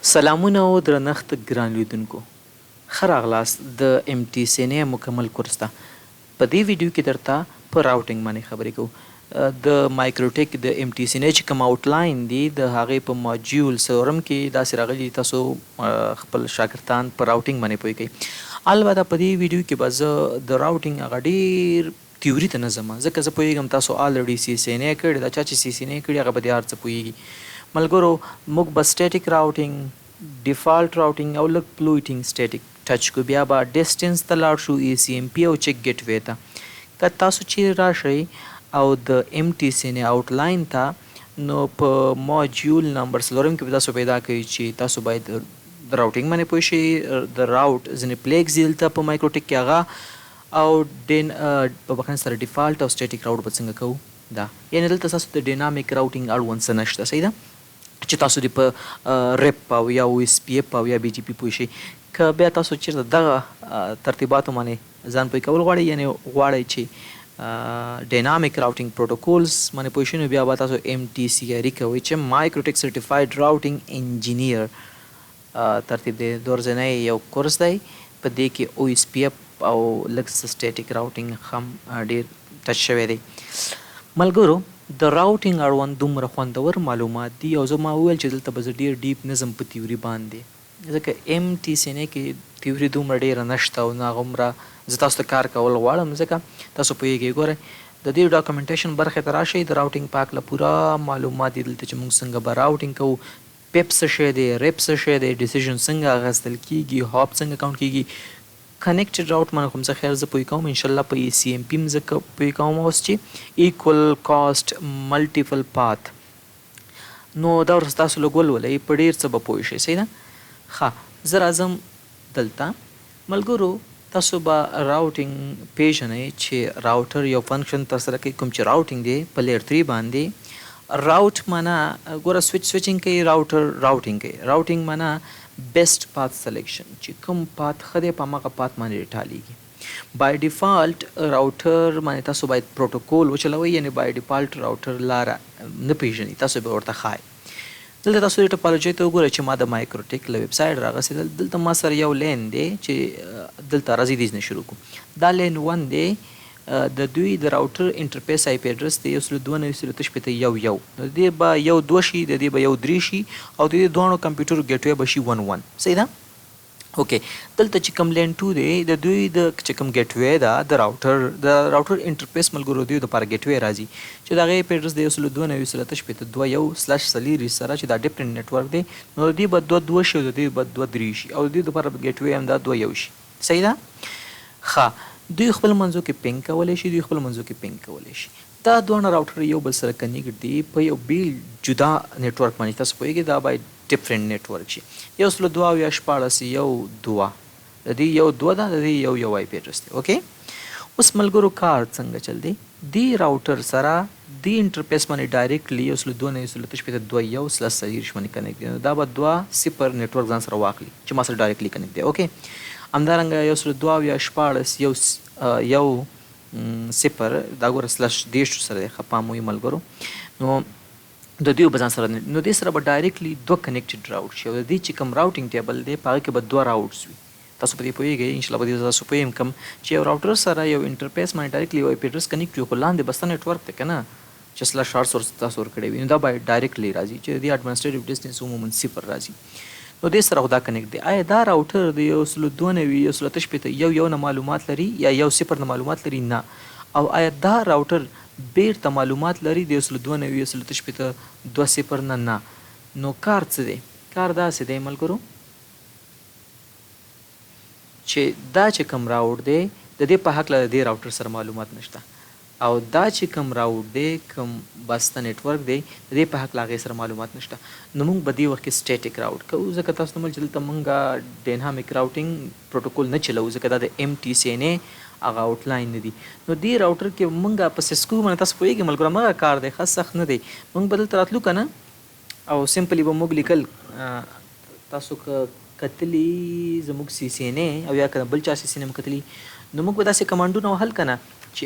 سلامونه او درنښت ګران لیدونکو، ښه راغلاست د ام ټي سی ان ای مکمل کورس ته. په دې ویډیو کې درته په راوټینګ باندې خبرې کوو. د مایکروټیک د ام ټي سی ان ای چې کوم آوټلاین دی د هغې په ماډیول څلورم کې داسې راغلي تاسو خپل شاګردان په راوټینګ باندې پوه کوئ. البته په دې ویډیو کې به زه د راوټینګ هغه ډېر تیوري ته نه ځم، ځکه زه پوهېږم تاسو آلریډي سی سی ان ای کړې ده. چا چې سی سی ان ای کړي هغه به د هر څه پوهېږي. ملګرو، موږ به سټیټیک راوټینګ، ډیفالټ راوټینګ او لږ فلویټینګ سټیټیک ټچ کړو. بیا به ډسټنس ته لاړ شو، ای سی ام پی او چیک ګیټ وی ته. که تاسو چیرې راشئ او د ام ټي سی ان ای آوټلاین ته، نو په ماډیول نمبر څلورم کې به تاسو پیدا کوئ چې تاسو باید د راوټینګ باندې پوه شئ. د راوټ ځینې پلیکس دي دلته په مایکروټیک کې هغه او په بخښنې سره ډیفالټ او سټیټیک راوټ به څنګه کوو دا. یعنې دلته تاسو د ډینامیک راوټینګ اړوند څه نشته. صحیح ده چې تاسو دې په ریپ او یا او اس پی اف او یا بی جی پي پوه شئ. که بیا تاسو چېرته دغه ترتیباتو باندې ځان پوه کول غواړئ، یعنې غواړئ چې ډینامیک راوټینګ پروټوکولز باندې پوه شئ، نو بیا به تاسو ام ټي سی اری کوئ چې مایکروټیک سرټیفاید راوټینګ انجینیر ترتیب دی. دورځنی یو کورس دی، په دې کې او اس پی اف او لږ سټیټیک راوټینګ هم ډېر ټچ شوی دی. ملګرو، د راوټینګ اړوند دومره خوندور معلومات دي او زه ما وویل چې دلته به زه ډېر ډیپ نه ځم په تیوري باندې، ځکه ام ټي سی ان ای کې تیوري دومره ډېره نشته او نه هغومره زه تاسو ته کار کول غواړم، ځکه تاسو پوهېږئ. ګورئ، د دې ډاکومنټیشن برخې ته راشئ، د راوټینګ په هکله پوره معلومات دي دلته چې موږ څنګه به راوټینګ کوو، پیپ څه شی دی، ریپ څه شی دی، ډیسیژن څنګه اخیستل کېږي، هاپ څنګه کاونټ کېږي. کنیکټډ راوټ باندې کوم څه خیر زه پوه کوم، انشاءالله په ای سی ام پي هم زه پوه کوم اوس چې ایکول کاسټ ملټیپل پات. نو دا ورځ تاسو لږ ولولئ، په ډېر څه به پوه شئ. صحیح ده؟ ښه، زه راځم دلته. ملګرو، تاسو به راوټینګ پیژنئ چې راوټر یو فنکشن ترسره کوي، کوم چې راوټینګ دی په لیر 3 باندې. راوټ معنا ګوره سویچینګ کوي، راوټر راوټینګ کوي. راوټینګ معنا بیسټ پات سلیکشن، چې کوم پات ښه دی په هماغه پات باندې ټالیږي. بای ډیفالټ راوټر باندې تاسو باید پروټوکول وچلوئ، یعنې بای ډیفالټ راوټر لاره نه پیژني، تاسو به ورته ښایي. دلته تاسو د ټپالوجۍ ته وګورئ چې ما د مایکروټیک له ویب سایټ راغستې. دلته ما سره یو لین دی چې دلته راځي دې نه شروع کړو. دا لین 1 دی، د دوی د راوټر انټرفیس آی پی ایډرس دی 192.168.1.1. د دې به یو 2 شي، د دې به یو 3 شي او د دې دواړو کمپیوټر ګیټ وی به شي 1.1. صحیح ده؟ اوکې، دلته چې کوم لین 2 دی، د دوی د چې کوم ګیټ وی ده د راوټر انټرفیس ملګرو دوی دپاره ګیټ وی راځي چې د هغې ایپ ایډرس دی 192.168.2.1 سره چې دا ډفرنټ نیټورک دی. نو د دې به 2 شي او د دې به 2 3 شي او د دې دپاره ګیټ وی هم دا 2 شي. صحیح ده؟ ښه، دوی خپل منځو کې پینګ کولی شي، دوی خپل منځو کې پینګ کولی شي. دا دواړه راوټر یو بل سره کنیکټ دي په یو بیل جدا نیټورک باندې. تاسو پوهېږئ دا باید ډفرنټ نیټورک شي. 192.16 یو 2، د دې یو 2 ده، د دې یو آی پی ایډرس دی. اوکې، اوس ملګرو کار څنګه چل دی؟ دې راوټر سره دې انټرفیس باندې ډایرکټلی 192.168.2.1 باندې کنیکټ دی. دا به 2.0 نیټورک ځان سره واخلي چې ما سره ډایرکټلی کنیکټ دی. اوکې، همدارنګه 192.16 یو 0 دا ګوره سلش 10 سره دی، ښه پام وي ملګرو. نو د دې به ځان سره نو دې سره به ډایرکټلی 2 کنیکټډ راوټ شي او د دې چې کوم راوټینګ ټیبل دی په هغه کې به 2 راوټس وي. تاسو په دې پوهېږئ، انشاءالله په دې تاسو پوهیم کوم چې یو راوټر سره یو انټرفیس باندې ډایرکټلی یو آی پی ایډرس کنیکټ وي، خو لاندې بسته نیټورک دی که نه چې سلش 800 تاسو ورکړی وي، نو دا باید ډایرکټلی راځي چې د دې اډمنسټریټیو ډسټنس عموماً 0 راځي. نو دې سره خو دا کنیکټ دی. آیا دا راوټر د 192.168.1.1 نه معلومات لري یا یو 0 نه معلومات لري؟ نه. او آیا دا راوټر بیرته معلومات لري د 192.168.2.0 نه؟ نه. نو کار څه دی؟ کار داسې دی ملګرو چې دا چې کوم راوټ دی د دې په هکله د دې راوټر سره معلومات نشته، او دا چې کوم راوټ دی، کوم بسته نیټورک دی، د دې په هکله هغې سره معلومات نشته. نو موږ به دې وخت کې سټیټیک راوټ کوو، ځکه تاسو ته ویل چې دلته موږ ډینامیک راوټینګ پروټوکول نه چلوو، ځکه دا د ام ټي سی ان ای هغه آوټلاین نه دي. نو دې راوټر کې موږ په سیسکو باندې تاسو پوهېږئ ملګرو همغه کار دی، ښه سخت نه دی. موږ به دلته راتلو که نه او سمپلی به موږ لیکل، تاسو که کتلي زموږ سی سی ان ای او یا که بل چا سی سی ان ای م کتلي، نو موږ به داسې کمانډونه وهل که نه چې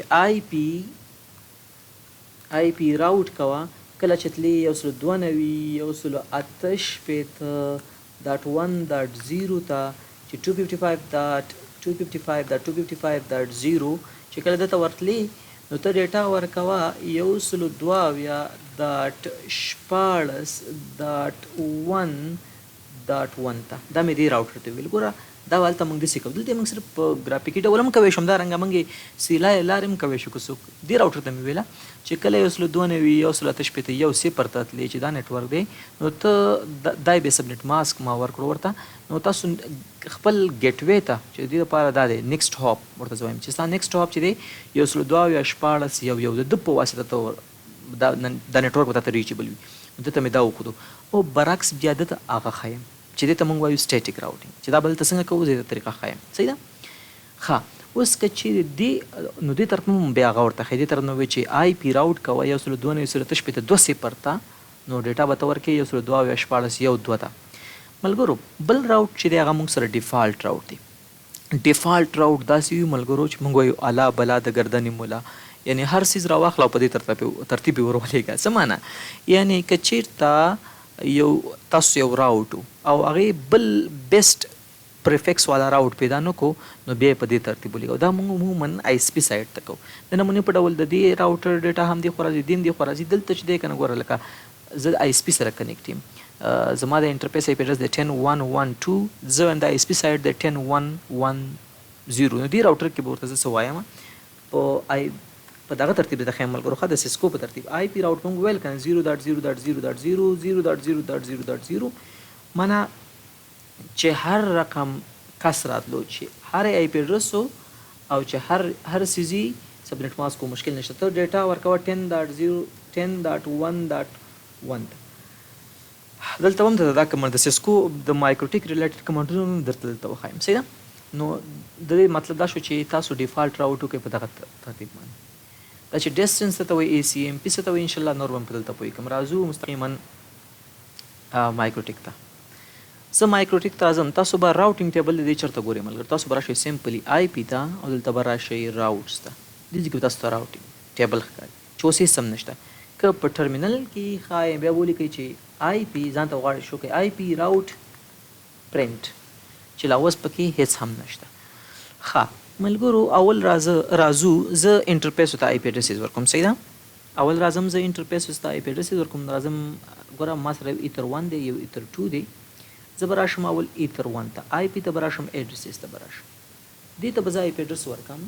آی پی راوټ کوه، کله چې تلې 192.168 255.1.0 ته چې 255.255.255.0 چې کله دته ورتلی نو ته ډیټا ورکوه 122.14.1.1 ته دا مې دې راوټر ته ویل ګوره دا والته موږ داسې کوو دلته موږ صرف په ګرافیکي ډول هم کوی شو همدارنګه موږ سیلای لارې هم کوی شو که څوک دې راوټر ته مې ویله چې کله 192.168 یو صفر ته تللی چې دا نیټورک دی نو ته دای به سبنیټ ماسک ما ورکړو ورته نو تاسو خپل ګیټ وی ته چې دې لپاره دا دی نیکسټ هاپ ورته وایم چې ستا نیکسټ هاپ چې دی 192.14 د په واسطه ته دا نیټورک ته ریچبل وي دته مې دا وکړو او برعکس بیا دته هغه ښیم چې دې ته موږ وایو سټیټیک راوټینګ چې دا بل ته څنګه کوو زه د طریقه ښیم صحیح ده ښه اوس که چیرې دې نو دې طرف هم بیا هغه ورته ښیي دې طرف نه وایي چې آی پی راوټ کوه 192.168.2 ته نو ډیټا به ته ورکړي 192.14.1.2 ته ملګرو بل راوټ چې دی هغه موږ سره ډیفالټ راوټ دی ډیفالټ راوټ داسې وي ملګرو چې موږ وایو الا بلا د ګردنې مولا یعنی هر څیز راواخله او په دې ترتیب یې ورولېږه څه معنا یعنی که چیرته تاسو یو راوټ او هغې بل بیسټ پریفکس والا راوټ پیدا نه کو نو بیا په دې ترتیب ولیږو دا موږ عموما آی اس پي سایډ ته کوو د نمونې په ډول د دې راوټر ډیټا هم دې خوا راځي دې هم دې خوا راځي دلته چې دی که نه ګوره لکه زه آی اس پي سره کنیکټ یم زما د انټرفیس آی پي اډرس دی 10.1.1.2 زه د آی اس پي سایډ د 10.1.1.0 نو دې راوټر کې به ورته زه څه وایم په دغه ترتیب د خیم ملګرو ښه د سیسکو په ترتیب آی پي راوټ موږ ویل که نه 0.0.0.0 معنا چې هر رقم کس راتلو چې هر آی پي اډرس او چې هر سیزي سبنیټ ماسک کو مشکل نشته ته ډیټا ورکوه 10.1.1 دلته هم دا کمانډ د سیسکو د مایکروټیک ریلیټډ کمانډونو هم درته دلته وښایم صحیح ده نو د دې مطلب دا شو چې تاسو ډیفالټ راوټ وکړئ په دغه ترتیب باندې دا چې ډسټنس ته وایي اي سی ام پي څه ته وایي انشاءالله نور به هم په دلته پوهېږم راځو مستقیما مایکروټیک ته زه مایکروټیک ته راځم تاسو به راوټینګ ټیبل د دې چېرته ګورئ ملګرو تاسو به راشئ سمپلي آی پي ته او دلته به راشئ راوټس ته دې ځای کې به تاسو ته راوټینګ ټیبل ښکاري چې اوس هېڅ هم نشته که په ټرمینل کې ښایي بیا به ولیکئ چې آی پي ځان ته غواړئ شو کوئ آی پي راوټ پرنټ چې لا اوس پکې هېڅ هم نشته ښه ملګرو اول راځو زه انټرفیسو ته آی پي اډرسز ورکوم صحیح ده اول راځم زه انټرفیسو ته آی پي اډرسز ورکوم راځم ګوره ما سره یو ایتر 1 دی یو ایتر 2 دی زه به راشم اول ایتر 1 ته آی پي ته به راشم اډرسز ته به راشم دې ته به زه آی پي اډرس ورکم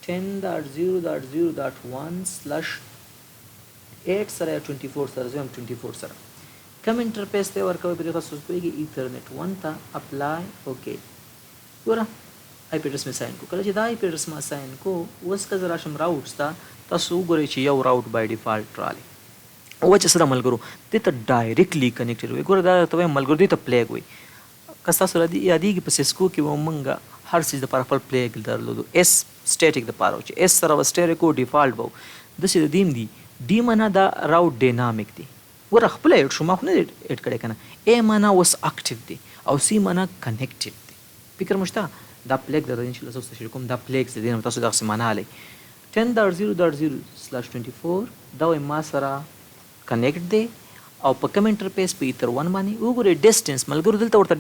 10.0.0.1/8 سره یا 24 سره زه هم 24 سره کم انټرفیس ته ورکوئ په دې تاسو پوهېږئ ایترنیټ 1 ته اپلای اوکې ګوره آی پي اډرس مې ساین کو کله چې دا آی پي اډرس ما ساین کو اوس که زه راشم راوټس ته تاسو وګورئ چې یو راوټ بای ډیفالټ رالی وجه سره ملګرو دې ته ډایرکټلی کنیکټډ وي ګوره دا ته وایم ملګرو دې ته پلیګ وي که ستاسو یادېږي په سیسکو کې به موږ هر څیز دپاره خپل پلیګ درلودو ایس سټیټیک دپاره و چې ایس سره به سټیریک و ډیفالټ به و داسې د دې هم دي ډي معنا دا راوټ ډینامیک دی ګوره خپله ایډ شو ما خو نه دی ایډ کړی که نه ای معنا اوس اکټیو دی او سی معنا کنیکټډ دی فکر مو شته دا پلیګ درته انشاءالله زه شریک کوم دا پلیګز د دې نه تاسو دغسې معنا هلی 10.0.0/24 دا وایي ما سره کنیکټ دی او په کم انټرفیس په ایتر 1 باندې وګورئ ډسټنس ملګرو دلته ورته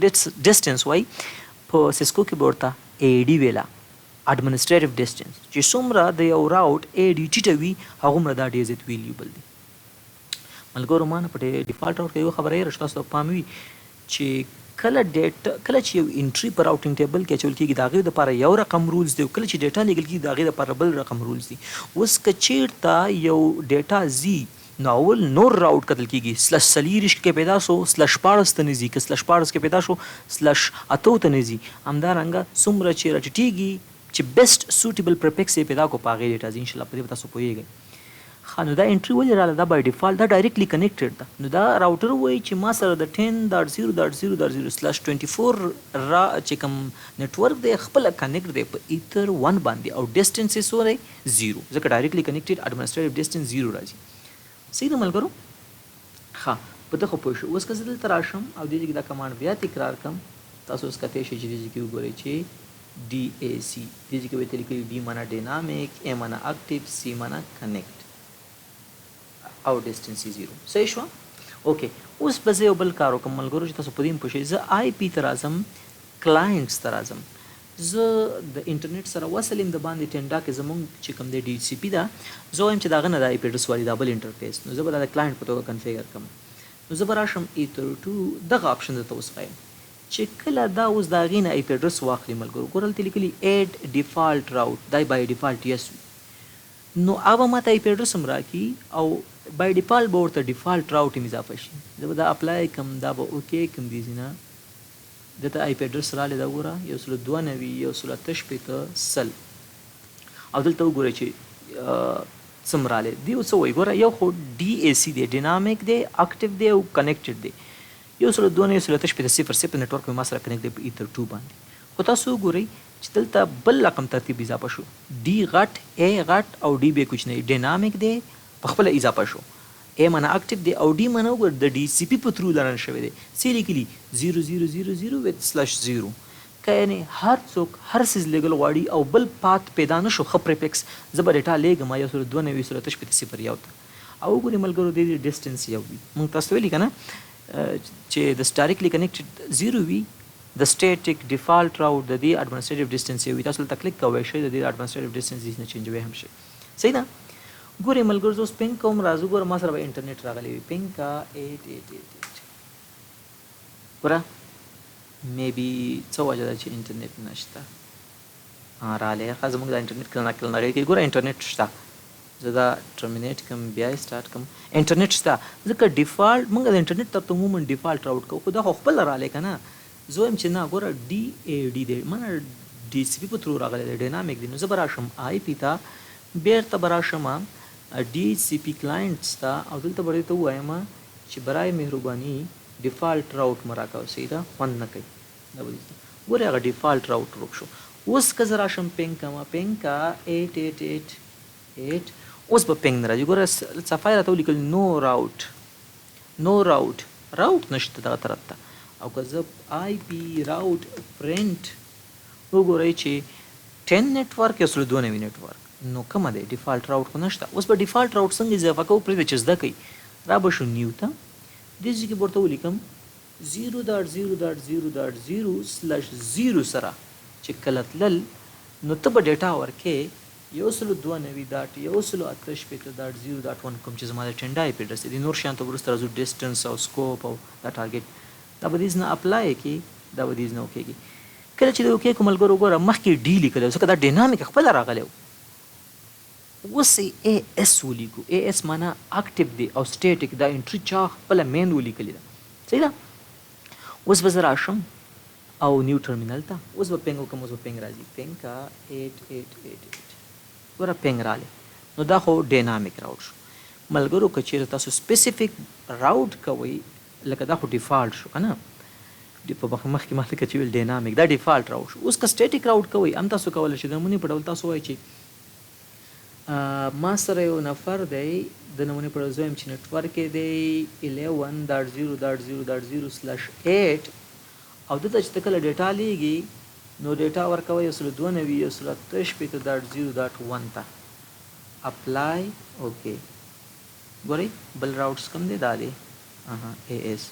ډسټنس وایي په سیسکو کې به ورته ای ډي ویله اډمنسټریټیو ډسټنس چې څومره د یو راوټ ای ډي ټیټه وي هغومره دا ډېر زیات ویلیوبل دی ملګرو ما نه په ډیفالټ راوټ کې یوه خبره یې تاسو ته پام وي چې کله چې یو انټري په راوټینګ ټیبل کې اچول کېږي د هغې دپاره یو رقم رولز دی او کله چې ډیټا لیږل کېږي د هغې دپاره بل رقم رولز دي اوس که چېرته یو ډیټا ځي نو اول نور راوټ کتل کېږي سلش 40 کې پیدا شو سلش 14 ته نه ځي که سلش 14 کې پیدا شو سلش 8 ته نه ځي همدارنګه څومره چې راټیټېږي چې بیسټ سوټیبل پرپیکس یې پیدا کړو په هغې ډیټا ځي انشاءالله په دې به تاسو پوهېږئ ښه نو دا انټري ولې راغله دا بای ډیفالټ دا ډایرکټلی کنیکټډ ده نو دا راوټر وایي چې ما سره د 10.0.0.0/24 چې کوم نیټورک دی خپله کنیکټ دی په ایتر 1 باندې او ډسټنس یې څو دی 0 ځکه ډایرکټلی کنیکټډ اډمنسټریټیو ډسټنس 0 راځي صحیح ده ملګرو ښه په دغه پوه شو اوس که زه دلته راشم او دې ځای کې دا کمانډ بیا تکرار کړم تاسو اوس کتی شئ چې دې ځای کې وګورئ چې ډي اے سی دې ځای کې به یې لیکلي ډي معنا ډینامیک اے معنا اکټیو سی معنا کنیکټ او ډسټنس 0 صحیح شوه اوکې اوس به زه یو بل کار وکړم ملګرو چې تاسو په دې پوه شئ زه آی پی ته راځم کلاینټس ته راځم زه د انټرنیټ سره وصل یم د باندې ټینډا کې زمونږ چې کوم دی ډي سی پي ده زه وایم چې د هغه نه د آی پي اډرس والي دا بل انټرفیس نو زه به دا د کلاینټ په توګه کنفیګر کړم نو زه به راشم ایتر ټو دغه آپشن درته وښایم چې کله دا اوس د هغې نه آی پي اډرس واخلي ملګرو ګوره هلته لیکلي ایډ ډیفالټ راوټ دا بای ډیفالټ یس وي نو هغه ماته آی پي اډرس هم راکړي او بای ډیفالټ به ورته ډیفالټ راوټ هم اضافه شي زه به دا اپلای کړم دا به اوکې کړم دې ځینه دته آی پی اډرس رالی دا ګوره 192.168.1 او دلته وګورئ چې څوم رالی دی څه وایي ګوره یو خو ډي اے سی دی ډینامیک دی اکټیو دی او کنیکټډ دی 192.168.0 نیټورک مې ما سره کنیکټ دی په ایتر 2 باندې خو تاسو وګورئ چې دلته بل رقم ترتیب اضافه شو ډي غټ اے غټ او ډي بې کوچنی ډینامیک دی په خپله اضافه شو اے معنا اکټیو دی او ډي معنا وګوره د ډي سی پي په تھرو لرن شوی دی سی لیکلي 0000//0 که یعنې هر څوک هر څیز لیږل غواړي او بل پات پیدا نه شو ښه پریفکس زه به ډیټا لیږم 192.168.0 ته او وګورئ ملګرو د دې ډسټنس یو وي موږ تاسو ویلي که نه چې د ډایرکټلی کنیکټډ 0 وي د سټیټک ډیفالټ راوټ د دې اډمنسټریټیو ډسټنس یو وي تاسو دلته کلیک کوئ شئ د دې اډمنسټریټیو ډسټنس نه چینجوي هم شي صحیح ده ګورئ ملګرو زه اوس پینګ کوم راځو ګوره ما سره به انټرنیټ راغلی وي پینګ کا 8888 ګوره میبي څه وجه ده چې انټرنیټ نشته رالی ښه زموږ دا انټرنیټ کله نه کله نغی کوي ګوره انټرنیټ شته زه دا ټرمینیټ کوم بیا یې سټارټ کوم انټرنیټ شته ځکه ډیفالټ موږ د انټرنیټ طرف ته عموما ډیفالټ راوټ کوو خو دا خو خپله رالی که نه زه وایم چې نه ګوره ډي اے ډي دی مانه ډي سی پي په تھرو راغلی دی ډینامیک دی نو زه به راشم آی پي ته بیرته به راشم ډي سی پي کلاینټس ته او دلته به درته ووایم چې برای مهرباني ډیفالټ راوټ مه راکوه صحیح ده خوند نه کوي دا به ګورې هغه ډیفالټ راوټ ورک شو اوس که زه راشم پینګ کومه پینګ کا 8888 اوس به پینګ نه راځي ګوره صفحه یې راته ولیکل نو راوټ نشته دغه طرف ته او که زه آی پي راوټ پرنټ وګورئ چې 10 نیټورک یا 192 نیټورک نو کومه دی ډیفالټ راوټ خو نشته اوس به ډیفالټ راوټ څنګه اضافه کوو پرېږده چې زده کوي را به شو نیو ته دې ځای کې به ورته ولیکم 0.0.0.0/0 سره چې کله تلل نو ته به ډیټا ورکې 192.168.0.1 کوم چې زما د ټینډا آی پي اډرس دی نور شیان ته وروسته راځو ډسټنس او سکوپ او دا ټارګټ دا به دې نه اپلای کړي دا به دې نه وکېږي کله چې د اوکې کوم ملګرو ګوره مخکې ډي لیکلی ځکه دا ډینامیک خپله راغلی و اوس یې اے اس ولیکو اے اس معنا اکټیو دی او سټیټک دا انټري چا خپله مین ولیکلې ده صحیح ده اوس به زه راشم او نیو ټرمینل ته اوس به پینګ وکړم اوس به پینګ راځي پینګ کا 8888 ګوره پینګ رالی نو دا خو ډینامیک راوټ شو ملګرو که چېرې تاسو سپیسیفیک راوټ کوئ لکه دا خو ډیفالټ شو که نه په مخکې ما لکه چې ویل ډینامیک دا ډیفالټ راوټ شو اوس که سټیټک راوټ کوئ هم تاسو کولی شئ د نمونې په ډول تاسو وایئ چې ما سره یو نفر دی د نمونې په ډول زه وایم چې نیټورک یې دی 11.0.0.0/8 او دلته چې ته کله ډیټا لیږي نو ډیټا ورکوئ 192.168.0.1 ته اپلای اوکې ګورئ بل راوټس کوم دی دا دی اے اس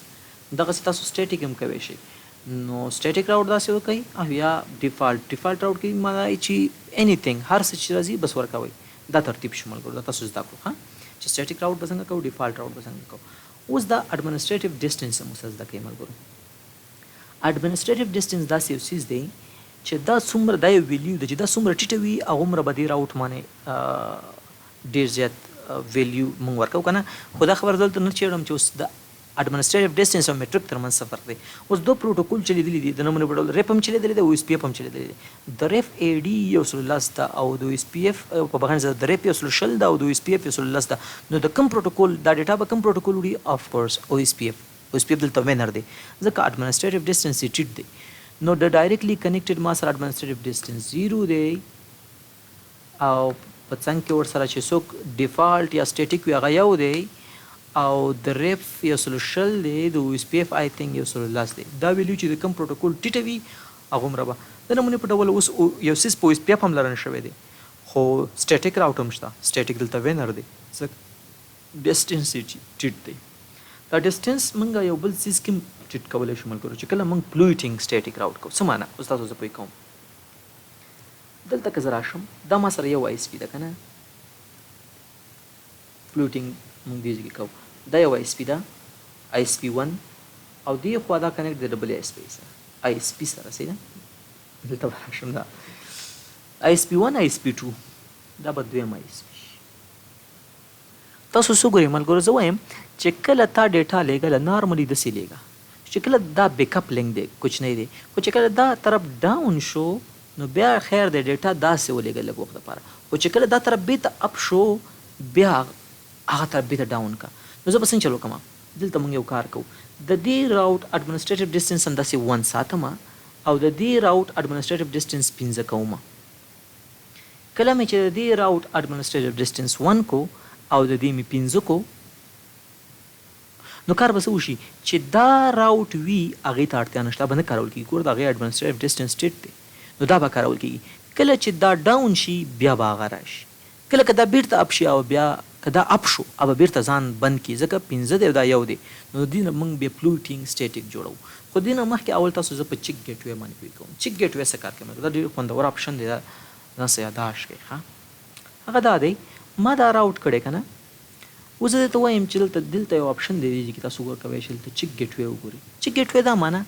دغسې تاسو سټیټک هم کوی شئ نو سټیټک راوټ داسې وکئ او یا ډیفالټ راوټ کې معنا چې انیثینګ هر څه چې راځي بس ورکوئ دا ترتیب شو ملګرو دا تاسو زده کړو ښه چې سټیټک راوټ به څنګه کوو ډیفالټ راوټ به څنګه کوو اوس دا اډمنسټریټیو ډسټنس هم اوس زده کوئ ملګرو اډمنسټریټیو ډسټنس داسې یو څیز دی چې دا څومره دا یو ویلیو ده چې دا څومره ټیټه وي هغومره به دې راوټ باندې ډېر زیات ویلیو موږ ورکوو که نه خو دا خبره دلته نه چېړم چې اوس د اډمنسټریټیو ډسټنس او میټرک ترمنځ څه فرق دی اوس دوه پروټوکول چلیدلي دي د نمونې په ډول ریپ هم چلیدلی دی او اس پي اف هم چلیدلی دی د ریف اے ډي 110 ده او د اس پي اف په بغیر د ریپ 120 ده او د اس پي اف 110 ده نو د کوم پروټوکول دا ډیټا به کوم پروټوکول وړي اف کورس او اس پي اف دلته وینر دی ځکه اډمنسټریټیو ډسټنس یې ټیټ دی نو د ډایرکټلی کنیکټډ ما سره اډمنسټریټیو ډسټنس 0 دی او په څنګ کې ورسره چې څوک ډیفالټ یا سټیټک وي هغه یو دی او د ریف 120 دی د او اس پي اف آی تھنک 110 دی دا ویلیو چې د کوم پروټوکول ټیټه وي هغومره به د نمونې په ډول اوس یو څیز په او اس پي اف هم لرن شوی دی خو سټیټک راوټ هم شته سټیټک دلته وینر دی ځکه ډسټنس یې ټیټ دی دا ډسټنس موږ یو بل څیز کې ټیټ کولی شو ملګرو چې کله موږ فلویټینګ سټیټیک راوټ کوو. څه معنا اوس تاسو زه پوه کوم. دلته که زه راشم دا ما سره یو آی اس پي ده که نه، فلویټینګ موږ دې ځای کې کوو. دا یو آی اس پي ده، آی اس پي 1 او دې خوا دا کنیکټ د ډبل آی اس پي سره، آی اس پي سره سي ده. دلته به راشم دا آی اس پي 1 آی اس پي 2 دا به دویم آی اس پي. تاسو څه ګورئ ملګرو، زه وایم چې کله تا ډیټا لیږله نارملي داسې لیږه چې کله دا بیک اپ لینک دی کوچنی دی، خو چې کله دا طرف ډاون شو نو بیا خیر دی ډیټا داسې ولېږه لږ وخت لپاره، خو چې کله دا طرف بیرته اپ شو بیا هغه طرف بیرته ډاون کا. نو زه به څنګه چل وکړم؟ دلته موږ یو کار کوو، د دې راوټ اډمنسټریټیو ډسټنس همداسې 1 ساتم او د دې راوټ اډمنسټریټیو ډسټنس 15 کوم. کله مې چې د دې راوټ اډمنسټریټیو ډسټنس 1 کو او د دې مې 15 کو، نو کار به څه وشي چې دا راوټ وي هغې ته اړتیا نشته، به نه کارول کېږي. ګوره د هغې اډمنسټریټیو ډسټنس ټیټ دی نو دا به کارول کېږي. کله چې دا ډاون شي بیا به هغه راشي، کله که دا بیرته اپ شي او بیا که دا اپ شو او بیرته ځان بند کړي، ځکه 15 دی او دا یو دی، نو دې نه موږ بیا فلویټینګ سټیټیک جوړو. خو دې نه مخکې اول تاسو زه په چیک ګیټ وی باندې پوه کوم. چیک ګیټ وی څه کار کوي؟ دا ډېر خوندور اپشن دی، دا ځان سره یاداشت کړئ. هغه دا دی ما دا راوټ کړی که نه، اوس زه درته وایم چې دلته یو اپشن دی چې تاسو ورکوی شئ، دلته چیک ګیټ وی وګورئ. چیک ګیټ وی دا معنا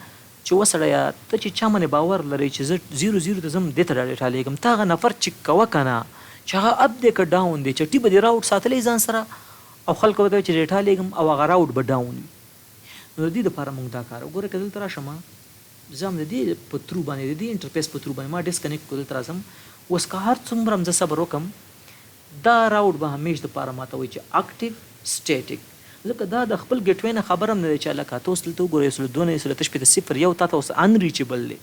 چې وسړیه ته چې چا باندې باور لرئ چې زه 0 ته ځم دې ته ډیټا لیږم، ته هغه نفر چیک کوه که نه چې هغه اپ دی که ډاون دی، چټي به دې راوټ ساتلی ځان سره او خلکو به ته چې ډیټا لیږم او هغه راوټ به ډاون وي. نو د دې دپاره موږ دا کار وګوره، که دلته راشم زه هم د دې په ترو باندې د دې انټرفیس په ترو باندې ما ډسکنیکټ کړو، دلته راځم. اوس که هر څومره هم زه صبر وکړم دا راوټ به همیش دپاره ماته وایي چې اکټیو سټیټیک، ځکه دا د خپل ګیټ وی نه خبر هم نه دی چې هلکه ته اوس دلته وګوره 102.1.0 تا ته اوس انریچبل دی،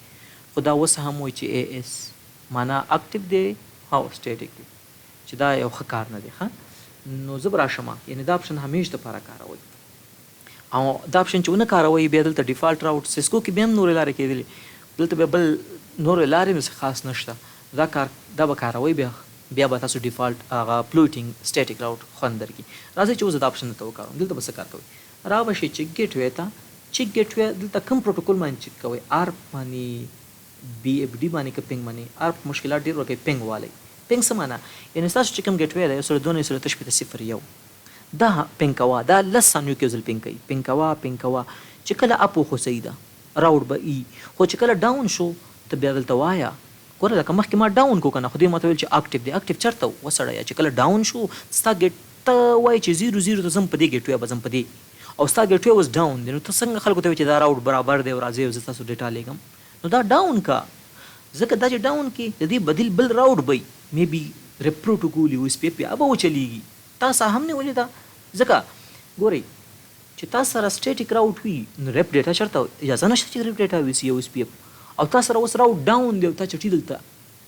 خو دا اوس هم وایي چې اے ایس معنا اکټیو دی او سټیټیک دی، چې دا یو ښه کار نه دی. نو زه به راشم، یعنې دا اپشن همیش دپاره کاروئ او دا اپشن چې ونه کاروئ بیا دلته ډیفالټ راوټ سیسکو کې بیا هم نورې لارې کېدلې، دلته بیا بل نورې لارې مې خاص نشته، دا به کاروئ بیا به تاسو ډیفالټ هغه فلویټینګ سټیټیک راوټ خوند درکړي. راځئ چې اوس دا اپشن درته وکاروم. دلته به څه کار کوئ؟ را به شئ چیک ګیټ وی ته. چیک ګیټ وی دلته کوم پروټوکول باندې چیک کوئ؟ آرپ باندې، بی ایف ډي باندې که پینګ باندې؟ آرپ مشکلات ډېر ورکوي، پینګ والی. پینګ څه معنا؟ یعنې ستاسو چې کوم ګیټ وی دی 102.1.0 دا پینګ کوه، دا 10 ثانیو کې یو ځل پینګ کوي. پینګ کوه چې کله اپ وخوځوي دا راوټ به ای، خو چې کله ډاون شو ته بیا دلته وایه ګوره لکه مخکې ما ډاون کو که نه، خو دې ماته ویل چې اکټیو دی. اکټیو چېرته وسړیه چې کله ډاون شو ستا ګیټ ته وایي چې 0 ته ځم په دې ګیټ وی به ځم په دې، او ستا ګیټ وی اوس ډاون دی، نو ته څنګه خلکو ته وایي چې دا راوټ برابر دی او راځئ زه تاسو ډیټا لیږم؟ نو دا ډاون کا، ځکه دا چې ډاون کې د دې بدیل بل راوټ به مې بي ریپ پروټوکول یو اس پی بیا به وچلیږي. تاسو هم نه ولیده، ځکه ګورئ چې تاسو سره سټیټیک راوټ وي نو ریپ ډیټا چېرته اجازه نشته چې ریپ ډیټا ویسي یو اس پی او تاسو سره اوس راوټ ډاون دی او تا چټي دلته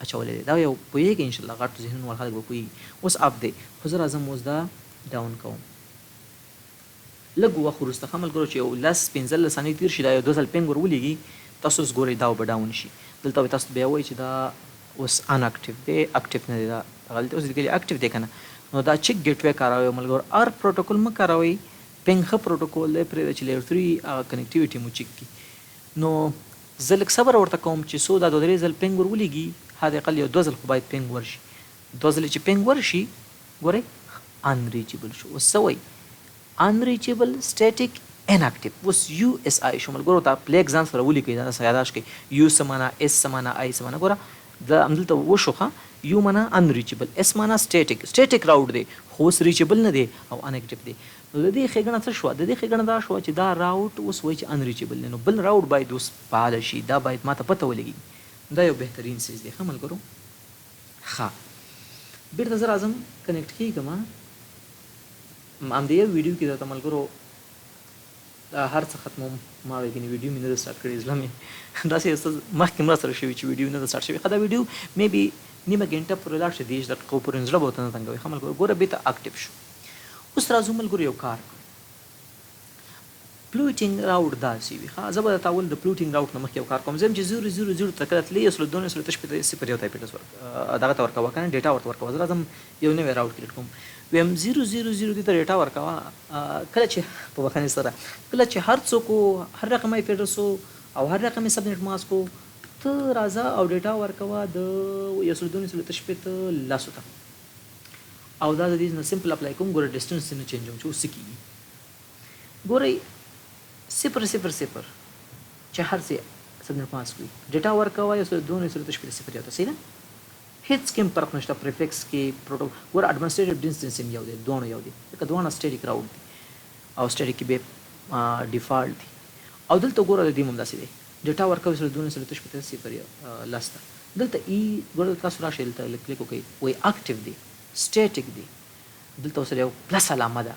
اچولی دی. دا یو پوهېږي انشاءالله غټ ذهنونه وال خلک به پوهېږي. اوس اپ دی، خو زه راځم اوس دا ډاون کوم. لږ وخت وروسته ښه ملګرو چې یو 10-15 ثانیې تېر شي دا یو 2 ځل پینګ ور ولېږي، تاسو اوس ګورئ دا به ډاون شي. دلته به تاسو بیا وایي چې دا اوس ان اکټیو دی، اکټیو نه دی، دا هلته اوس لیکلي اکټیو دی که نه. نو دا چیک ګیټ وی کاروئ ملګرو. آرپ پروټوکول مه کاروئ، پینګ ښه پروټوکول دی، پرېږده چې لیئر 3 کنیکټیویټي مو چیک کړي. نو زه لږ صبر ورته کوم چې څو دا 2-3 ځل پینګ ور ولېږي، حد اقل یو 2 ځل خو باید پینګ ورشي. 2 ځلې چې پینګ ورشي ګورئ انریچبل شو. اوس څه وایي؟ انریچبل سټیټیک اناکټیو. اوس یو اس آی شو ملګرو، دا پلیګ ځان سره ولیکئ، دا سره یاداشت کړئ. یو څه معنا، اس څه معنا، آی څه معنا. ګوره دا همدلته وشو ښه، یو معنا انریچبل، اس معنا سټیټیک راوټ دی خو اوس ریچبل نه دی او اناکټیو دی. نو د دې ښېګڼه څه شوه؟ د دې ښېګڼه دا شوه چې دا راوټ اوس وایي چې انریچبل دی، نو بل راوټ باید اوس فعاله شي، دا باید ما ته پته ولګي. دا یو بهترین څیز دی ښه ملګرو. ښه بېرته زه راځم کنیکټ کېږم همدې یو ویډیو کې درته ملګرو هر څه ختموم. ما وایي کنې ویډیو مې نه ده سټارټ کړې، زړه مې داسې مخکې مړه سره شوي چې ویډیو نه ده سټارټ شوې. ښه دا ویډیو مې بي نیمه ګنټه پورې لاړ شي، 30 دقیقو پورې زړه به ورته نه تنګوي. ښه ملګرو ګوره بېرته اکټیو شو. اوس راځو ملګرو یو کار فلویټینګ راوټ داسې وي. ښه زه به درته اول د فلویټینګ راوټ نه مخکې یو کار کوم. زه یم چې 0 ته کله تللی 102.1.0 دغه ته ورکوه که نه ډیټا ورته ورکوه. زه راځم یو نوی راوټ کریټ کوم. ویم 000 دې ته ډیټا ورکوه. کله چې په بخښنې سره کله چې هر څوک هر رقم آی پی اډرس او هر رقم یې سبنیټ ماسک ته راځه او ډیټا ورکوه د 192.10 ته او دا د دې نه سمپل اپلای کوم. ګوره ډسټنس نه چینج چې اوس کېږي. ګورئ 000 چې هر څه سبنیټ ماسک وي ډیټا ورکوه 192.10 یو ته. صحیح ده؟ هیڅ کوم فرق نشته. پریفکس کې پروټوکول ګوره اډمنسټریټیو ډسټنس هم یو دی، دوه یو دي لکه دوه سټیټیک راوټ دي او سټیټیک کې به ډیفالټ دي. او دلته ګوره د دې هم داسې دی ډیټا ورکوي 192.10 لاسته. دلته ای ګوره تاسو راشئ دلته کلیک وکړئ وایي اکټیو دی سټیټیک دی. دلته اوس یو پلس علامه ده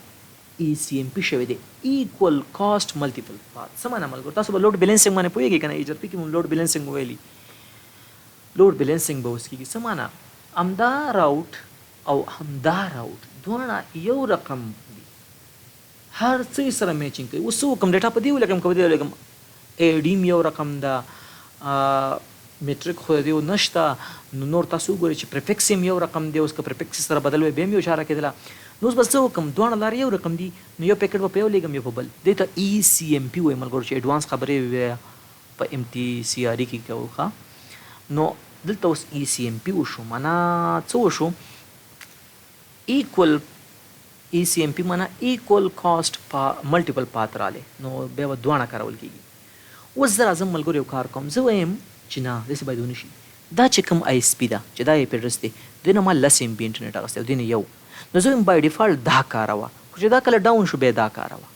ای سی ام پی شوی دی ایکول کاسټ ملټیپل پات. څه معنا ملګرو؟ تاسو به لوډ بیلنسینګ باندې پوهیږئ که نه؟ ایچ ار پي کې مو لوډ بیلنسینګ ویلي. لوډ بیلنسینګ به اوس کېږي. څه معنا؟ همدا راوټ او همدا راوټ دواړه یو رقم دي، هر څه سره میچینګ کوي. اوس څه وکړم؟ ډیټا په دې ولګم که په دې ولګم؟ ای ډي م یو رقم ده، میټریک خو د دې نشته. نو نور تاسو وګورئ چې پریفکس هم یو رقم دی. اوس که پریفکس سره بدل وی بیا هم یو اشاره کېدله. نو اوس به څه وکړم؟ دواړه لارې یو رقم دي. نو یو پیکټ به په یو لېږم یو په بل. دې ته ای سی ام پي وایي ملګرو چې ایډوانس خبرې په ام ټي سی آر ای کې کوو ښه. نو دلته اوس ای سی ام پي وشو. معنا څه وشو؟ ایکول ای سی ام پي معنا ایکول کاسټ ملټیپل پات رالی. نو بیا به دواړه کارول کېږي. اوس زه راځم ملګرو یو کار کوم. زه وایم چې نه داسې باید ونه شي. دا چې کوم آی اس پي ده چې دا آی پی اډرس دی دې نه ما 10 ام بي انټرنیټ اخیستی او دې نه یو. نو زه وایم بای ډیفالټ دا کاروه، خو چې دا کله ډاون شو بیا دا کاروه.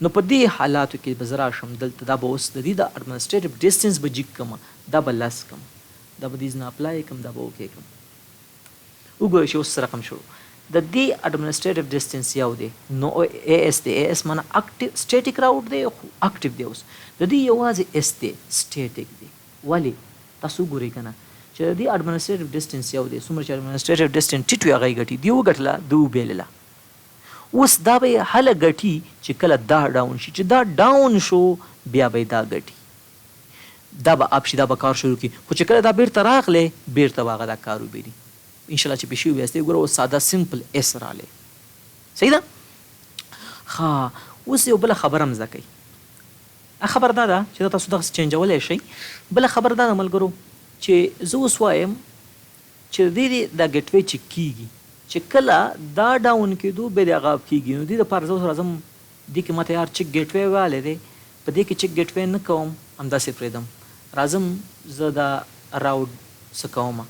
نو په دې حالاتو کې به زه راشم دلته دا به اوس د دې د اډمنسټریټیو ډسټنس به جیک کړم، دا به 10 کړم، دا به دې نه اپلای کړم، دا به اوکې کړم. وګورئ چې اوس رقم شروع د دې اډمنسټریټیو ډسټنس یو دی. نو ای اس دی. ای اس معنا اکټیو سټیټیک راوټ دی خو اکټیو دی. اوس د دې یوازې اس دی سټیټیک دی. ولې؟ تاسو وګورئ که نه چې د دې اډمنسټریټیو ډسټنس یو دی. څومره چې اډمنسټریټیو ډسټنس ټیټ وي هغه یې ګټي. دې وګټله ده وبیلله. اوس دا به یې هله ګټي چې کله دا ډاون شي. چې دا ډاون شو بیا به یې دا ګټي، دا به اپ شي، دا به کار شروع کړي. خو چې کله دا بیرته راغلی بیرته به هغه دا کار وبیلي. انشاءالله چې پیشي وبیاستئ ګوره اوس ساده سمپل اس رالی. صحیح ده؟ ښه اوس یو بله خبره هم زده کوئ. خبر دا ده چې دا تاسو دغسې چینجولی شئ. بله خبر دا ده ملګرو چې زه اوس وایم چې د دې دا ګیټوی چې کېږي چې کله دا ډاون کېدو بیا د هغه اپ کېږي. نو دې دپاره زه اوس راځم دې کې ماته یار چک ګیټوی والی دی. په دې کې چک ګیټوی نه کوم، همداسې پرېږدم. راځم زه دا راوډ څه کومه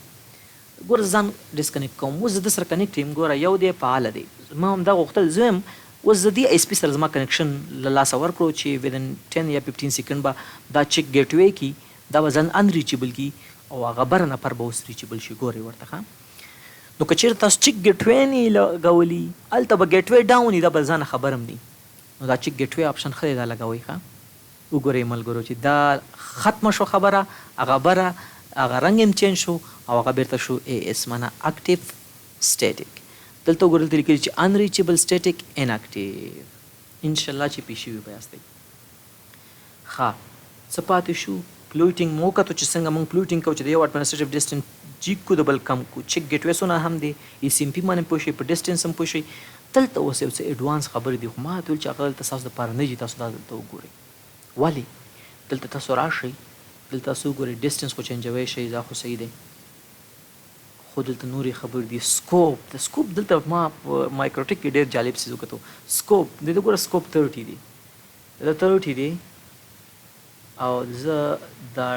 ګوره ځان ډسکنیکټ کوم. اوس زه د سره کنیکټ یم. ګوره یو دی فعاله دی. ما هم دا غوښتل زه یم اوس زه دې آی اس پي سره زما کنیکشن له لاسه ورکړو چې ودن 10 یا 15 سیکنډ به دا چک ګیټوی کی دا به ځان انریچیبل کی او هغه بر نفر به اوس ریچیبل شي. ګورئ ورته ښه. نو که چېرته تاسو چک ګیټوی نه لګولي هلته به ګیټوی ډاون وي، دا به ځانه خبر هم ني. نو دا چک ګیټوی آپشن ښه دی دا لګوئ ښه. وګورئ ملګرو چې دا ختمه شو خبره، هغه بره هغه رنګ هم چینج شو او هغه بیرته شو ای اس معنا اکټیو سټیټیک. دلته وګورئ دلته لیکلي چې انریچیبل سټیټیک اناکټیو. انشاءالله چې پیشي وي بیاستئ. ښه څه پاتې شو؟ پلوټینګ مو وکتو چې څنګه موږ پلوټینګ کوو چې د یو اډمنسټریټیو ډسټنس جیک کو د بل کم کو. چک ګیټویسونه هم دی، ای سی ام پي باندې پوه شئ، په ډسټنس هم پوه شئ. دلته اوس یو څه ایډوانس خبرې دي خو ما ته ویل چې هغه دلته ستاسو دپاره نه دي. تاسو دا دلته وګورئ. ولې؟ دلته تاسو راشئ، دلته تاسو وګورئ ډسټنس خو چینجوی شئ، دا خو صحیح دی. خو دلته نورې خبرې دي. سکوپ، د سکوپ دلته ما په مایکروټیک کې ډېر جالب څیز وکتو. سکوپ دلته ګوره سکوپ 30 دی، دا 30 دی او زه دا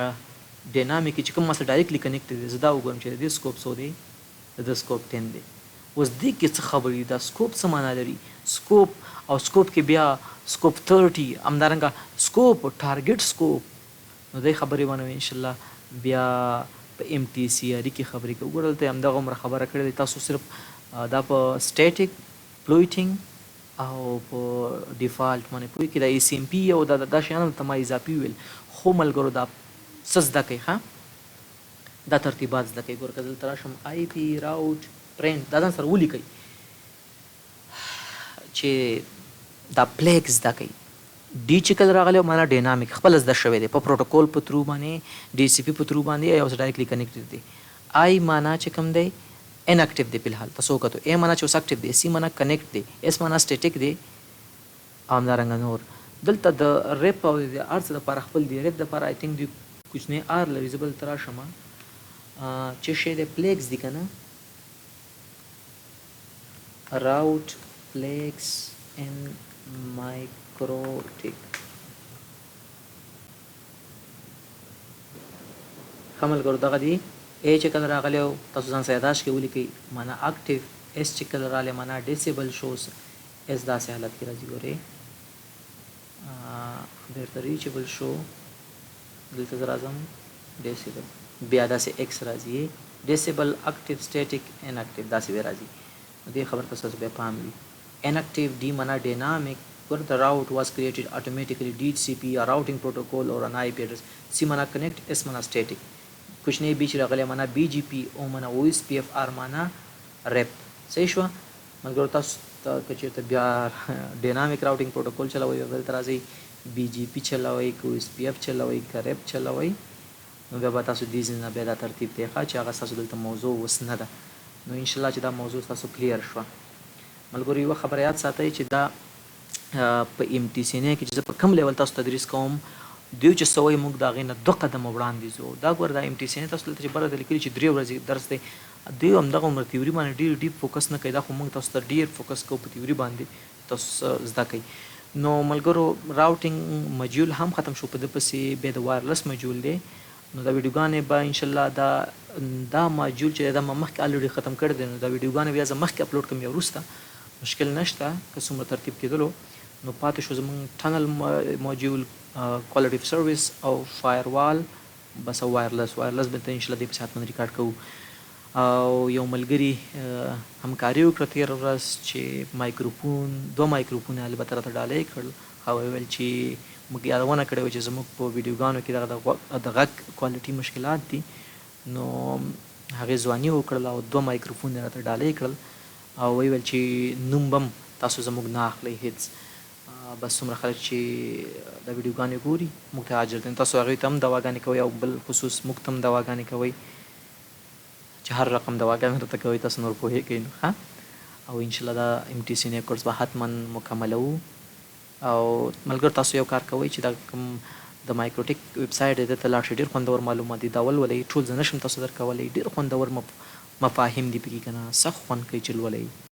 ډینامیک چې کوم ما سره ډایرکټلی کنیکټ دی زه دا وګورم چې د دې سکوپ څو دی، د سکوپ 10 دی. اوس دې کې څه خبرې دي؟ دا سکوپ څه معنا لري؟ سکوپ او سکوپ کې بیا سکوپ 30 همدارنګه سکوپ ټارګټ سکوپ. نو دې خبرې باندې انشاءالله بیا په ام ټي سی آر کې خبرې کوو. ګوره دلته همدغه عمره خبره کړې ده. تاسو صرف دا په سټیټیک پلوټینګ او په ډیفالټ باندې پوه کې دا ای سی ام پي او دا شیان ته ما اضافي ویل. خو ملګرو دا څه زده کوئ ښه؟ دا ترتیبات زده کوئ. ګوره که دلته راشم آی پي راوټ پرنټ دا ځان سره ولیکئ چې دا پلیک زده کوئ. ډي چې کله راغلی معنا ډینامیک خپله زده شوی دی په پروټوکول په ترو باندې ډي سی پي په ترو باندې یا اوس ډایرکټلی کنیکټډ دی. آی معنا چې کوم دی inactive دی په الحال تاسو وکړو A معنا چې اوس active دی C معنا connect دی S معنا static دی او همدارنګه نور دلته د ریپ او د ارڅ لپاره خپل دی ریپ لپاره آی تھنک دی کوچنی آر لري زبل ترا شمه چې شی د پلیکس دی کنه راوټ پلیکس ان مایکروټیک خمل ګرو دغه دی A چې کله راغلی او تاسو ځان سره یاداش کې ولیکئ معنا اکټیو S چې کله راغلی معنا ډیسیبل شوز S داسې حالت کې راځي ګورئ بیرته ریچبل شو دلته زه راځم ډیسیبل بیا داسې X راځي ډیسیبل اکټیو سټیټیک اناکټیو داسې به راځي دې خبر تاسو به پام وي اناکټیو D معنا ډینامیک where the route was created automatically DHCP a routing protocol or an IP address C معنا connect S معنا static कुछ नहीं बीच रगले माना BGP او माना OSPF माना रेप صحیح شو مګر تاسو ته چې بیا ډینامیک راوټینګ پروتوکول چلاوي بل تر ازي BGP چلاوي OSPF چلاوي ریپ چلاوي نو بیا تاسو دې ځنه بیا د ترتیب ته ښه چې هغه تاسو دلته موضوع وسنه ده نو ان شاء الله چې دا موضوع تاسو کلیر شو ملګری یو خبر یاد ساتئ چې دا په MTCNA کې چې په کوم لیول تاسو تدریس کوم دیو چې سوی موږ دا غینه 2 قدم وړاندې زو دا ګور دا MTCNA تاسو ته چې بره د لیکلي چې 3 ورځې درس دی دیو هم دغه عمر تیوري باندې ډیر ډیپ فوکس نه کوي دا خو موږ تاسو ته ډیر فوکس کوو په تیوري باندې تاسو زده کوي نو ملګرو راوټینګ ماډیول هم ختم شو په د پسې به د وایرلس ماډیول دی نو دا ویډیوګانې به ان شاء الله دا ماډیول چې دا مخکې الریډي ختم کړی دی نو دا ویډیوګانې بیا زه مخکې اپلوډ کوم یا وروسته مشکل نشته که څومره ترتیب کېدلو نو پاتې شو زموږ ټنل ماډیول کوالټي اف سرویس او فایروال بس او وایرلس به ته ان شاء الله دې په سات باندې ریکارډ کوو او یو ملګری همکاري وکړه تېره ورځ چې مایکروفون 2 مایکروفونه البته راته ډالۍ کړل او ویل چې موږ یادونه کړې وه چې زموږ په ویډیوګانو کې دغه د غږ کوالټي مشکلات دي نو هغې ځواني وکړله او 2 مایکروفونه راته ډالۍ کړل او ویل چې نوم به تاسو زموږ نه اخلئ هېڅ بس څومره خلک چې د ویډیوګانې ګوري موږ ته حاجت دي تاسو هغوی ته هم دواګانې کوئ او بل خصوص موږ ته هم دواګانې کوئ چې هر رقم دواګانې راته کوئ تاسو نور پوهېږئ نو ښه او انشاءالله دا MTCNA کورس به حتما مکملوو او ملګرو تاسو یو کار کوئ چې دا کوم د مایکروټیک ویب سایټ دی دلته لاړ شئ ډېر خوندور معلومات دي دا ولولئ ټول زه نشم تاسو درکولی ډېر خوندور مفاهیم دي پکې که نه سخت خوند کوي چې لولئ